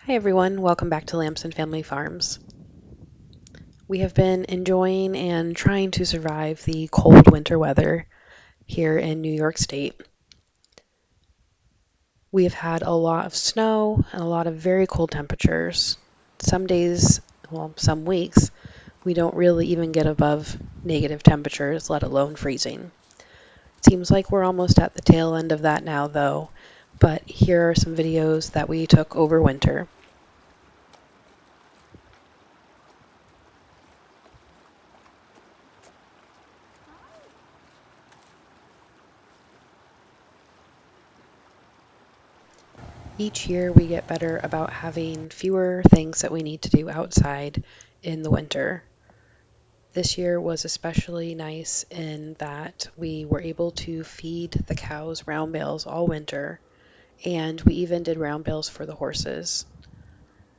Hi everyone, welcome back to Lamson Family Farms. We have been enjoying and trying to survive the cold winter weather here in New York State. We have had a lot of snow and a lot of very cold temperatures. Some days, well, some weeks, we don't really even get above negative temperatures, let alone freezing. Seems like we're almost at the tail end of that now though, but here are some videos that we took over winter. Each year we get better about having fewer things that we need to do outside in the winter. This year was especially nice in that we were able to feed the cows round bales all winter, and we even did round bales for the horses.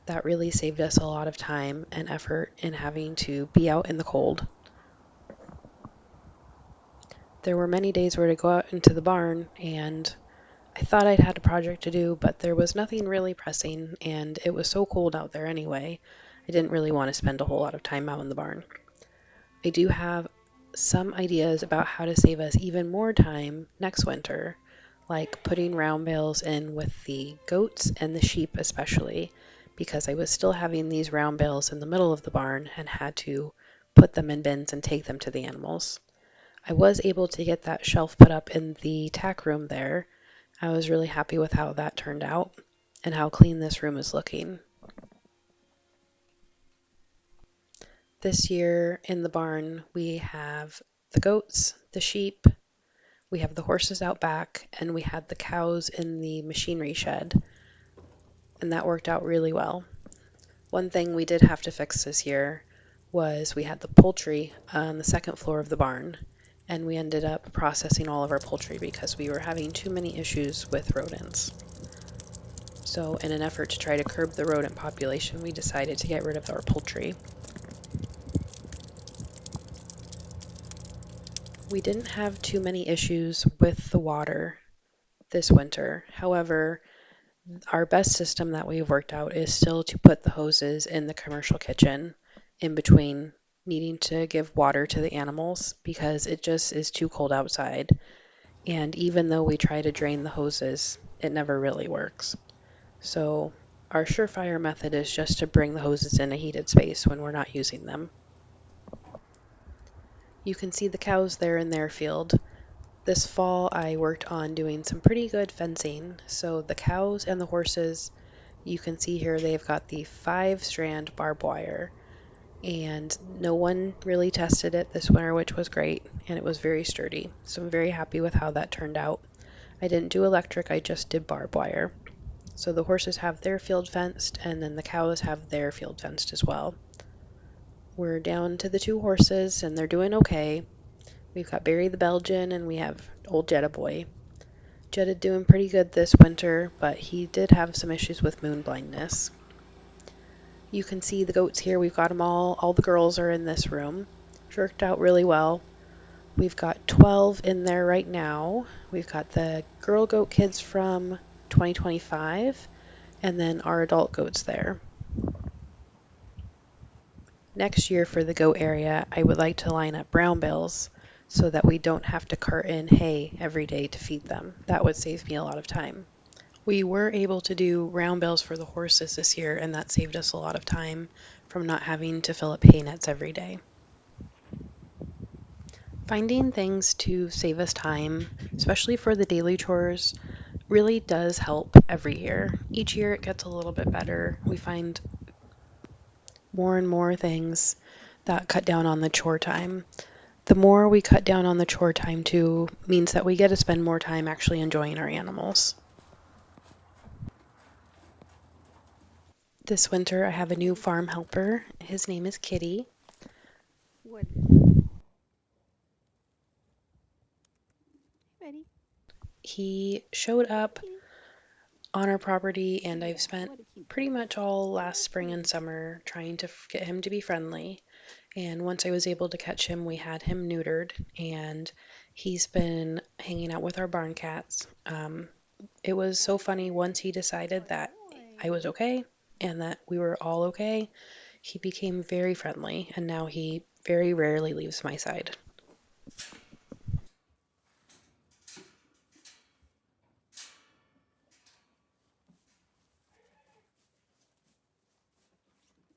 That really saved us a lot of time and effort in having to be out in the cold. There were many days where to go out into the barn, and I thought I'd had a project to do, but there was nothing really pressing, and it was so cold out there anyway. I didn't really want to spend a whole lot of time out in the barn. I do have some ideas about how to save us even more time next winter, like putting round bales in with the goats and the sheep especially, because I was still having these round bales in the middle of the barn and had to put them in bins and take them to the animals. I was able to get that shelf put up in the tack room there. I was really happy with how that turned out and how clean this room is looking. This year in the barn, we have the goats, the sheep, we have the horses out back, and we had the cows in the machinery shed, and that worked out really well. One thing we did have to fix this year was we had the poultry on the second floor of the barn, and we ended up processing all of our poultry because we were having too many issues with rodents. So in an effort to try to curb the rodent population, we decided to get rid of our poultry. We didn't have too many issues with the water this winter. However, our best system that we've worked out is still to put the hoses in the commercial kitchen in between needing to give water to the animals because it just is too cold outside. And even though we try to drain the hoses, it never really works. So our surefire method is just to bring the hoses in a heated space when we're not using them. You can see the cows there in their field. This fall I worked on doing some pretty good fencing. So the cows and the horses, you can see here they've got the 5-strand barbed wire. And no one really tested it this winter, which was great, and it was very sturdy. So I'm very happy with how that turned out. I didn't do electric, I just did barbed wire. So the horses have their field fenced, and then the cows have their field fenced as well. We're down to the 2 horses, and they're doing okay. We've got Barry the Belgian, and we have old Jetta Boy. Jetta doing pretty good this winter, but he did have some issues with moon blindness. You can see the goats here. We've got them all the girls are in this room. It's worked out really well. We've got 12 in there right now. We've got the girl goat kids from 2025, and then our adult goats there. Next year for the goat area, I would like to line up brown bales so that we don't have to cart in hay every day to feed them. That would save me a lot of time. We were able to do round bales for the horses this year, and that saved us a lot of time from not having to fill up hay nets every day. Finding things to save us time, especially for the daily chores, really does help every year. Each year it gets a little bit better. We find more and more things that cut down on the chore time. The more we cut down on the chore time too means that we get to spend more time actually enjoying our animals. This winter I have a new farm helper. His name is Kitty. What? Ready? He showed up Kitty. on our property, and I've Yeah, spent what a cute pretty puppy. much all last So spring and cute. summer trying to get him to be friendly. And once I was able to catch him, we had him neutered, and he's been hanging out with our barn cats. It was so funny once he decided Good that I boy. was okay. and that we were all okay, he became very friendly, and now he very rarely leaves my side.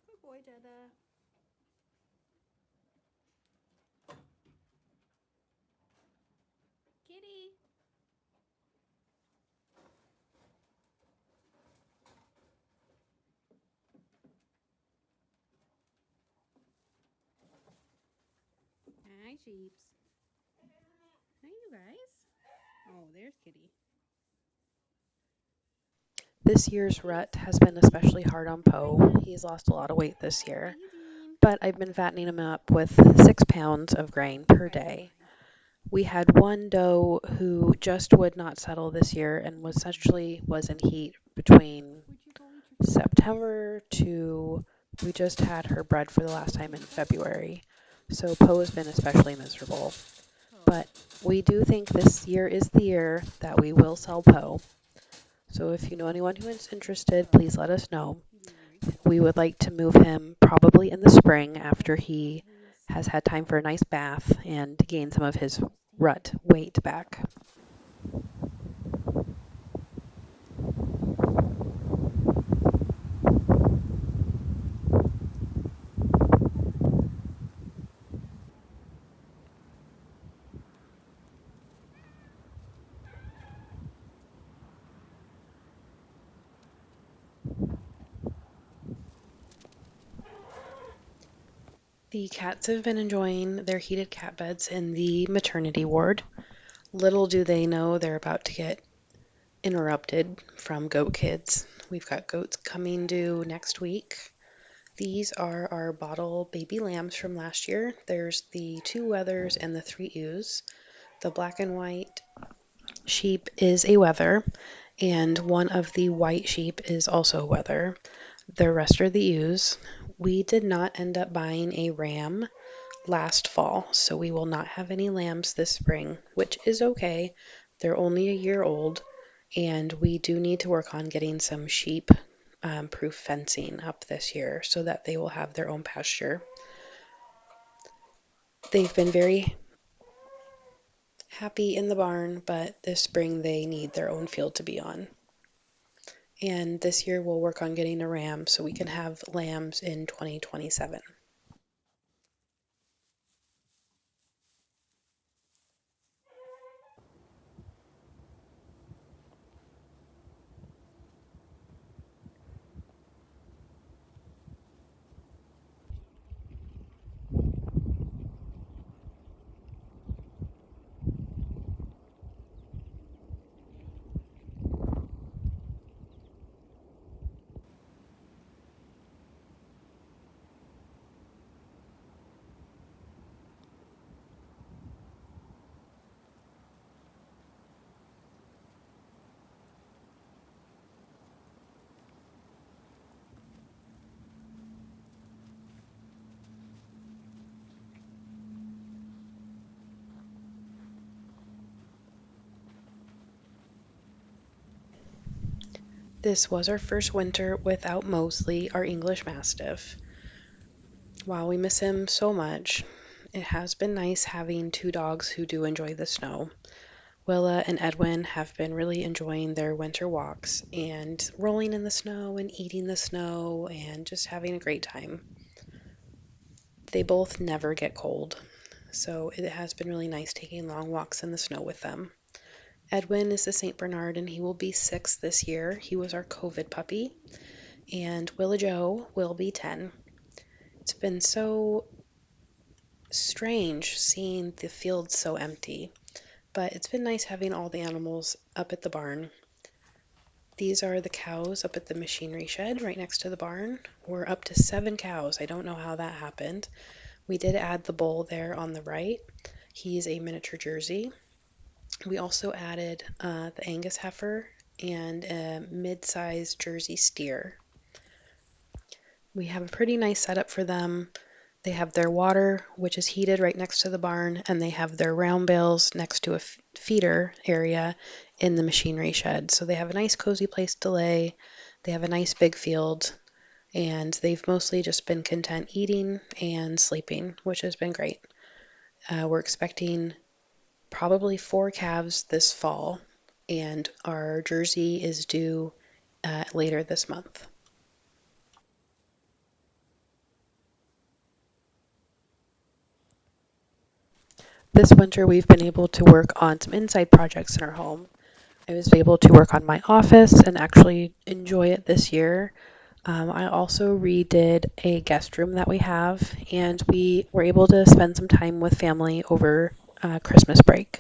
Good boy, Dada. Kitty. Hi, sheeps. Hi, you guys. Oh, there's Kitty. This year's rut has been especially hard on Poe. He's lost a lot of weight this How year, you doing? but I've been fattening him up with 6 pounds of grain per Right day. on. We had one doe who just would not settle this year and was in heat between Would you go eat your food? September to we just had her bred for the last time in February. So Poe has been especially miserable. Oh. But we do think this year is the year that we will sell Poe. So if you know anyone who is interested, please let us know. You're doing very good. We would like to move him probably in the spring after he His has had time for a nice bath and gain some of his tasty. rut weight back. The cats have been enjoying their heated cat beds in the maternity ward. Little do they know they're about to get interrupted from goat kids. We've got goats coming due next week. These are our bottle baby lambs from last year. There's the 2 wethers and the 3 ewes. The black and white sheep is a wether, and one of the white sheep is also a wether. The rest are the ewes. We did not end up buying a ram last fall, so we will not have any lambs this spring, which is okay. They're only a year old, and we do need to work on getting some sheep proof fencing up this year so that they will have their own pasture. They've been very happy in the barn, but this spring they need their own field to be on. And this year we'll work on getting a ram so we can have lambs in 2027. This was our first winter without Mosley, our English Mastiff. While we miss him so much, it has been nice having 2 dogs who do enjoy the snow. Willa and Edwin have been really enjoying their winter walks and rolling in the snow and eating the snow and just having a great time. They both never get cold, so it has been really nice taking long walks in the snow with them. Edwin is a St. Bernard and he will be 6 this year. He was our COVID puppy. And Willa Joe will be 10. It's been so strange seeing the field so empty, but it's been nice having all the animals up at the barn. These are the cows up at the machinery shed right next to the barn. We're up to 7 cows. I don't know how that happened. We did add the bull there on the right. He's a miniature Jersey. We also added the Angus heifer and a mid-sized Jersey steer. We have a pretty nice setup for them. They have their water, which is heated right next to the barn, and they have their round bales next to a feeder area in the machinery shed. So they have a nice cozy place to lay. They have a nice big field. and they've mostly just been content eating and sleeping, which has been great. We're expecting probably 4 calves this fall, and our Jersey is due later this month. This winter, we've been able to work on some inside projects in our home. I was able to work on my office and actually enjoy it this year. I also redid a guest room that we have, and we were able to spend some time with family over Christmas break.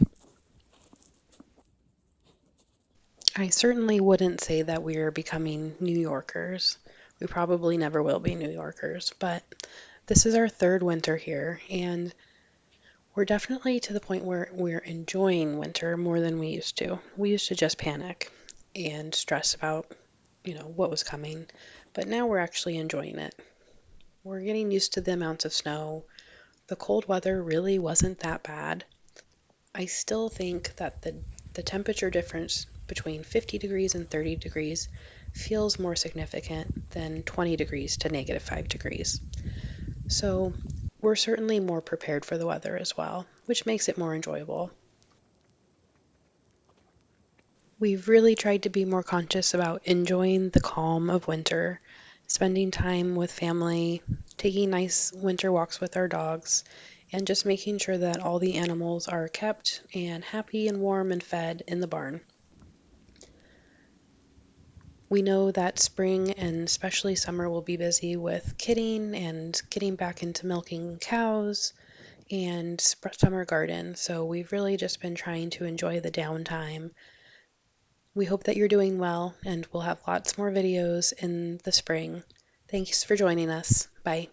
I certainly wouldn't say that we're becoming New Yorkers. We probably never will be New Yorkers, but this is our third winter here, and we're definitely to the point where we're enjoying winter more than we used to. We used to just panic and stress about, what was coming, but now we're actually enjoying it. We're getting used to the amounts of snow. The cold weather really wasn't that bad. I still think that the temperature difference between 50 degrees and 30 degrees feels more significant than 20 degrees to -5 degrees. So we're certainly more prepared for the weather as well, which makes it more enjoyable. We've really tried to be more conscious about enjoying the calm of winter, spending time with family, taking nice winter walks with our dogs, and just making sure that all the animals are kept and happy and warm and fed in the barn. We know that spring and especially summer will be busy with kidding and getting back into milking cows and summer garden, so we've really just been trying to enjoy the downtime. We hope that you're doing well, and we'll have lots more videos in the spring. Thanks for joining us. Bye.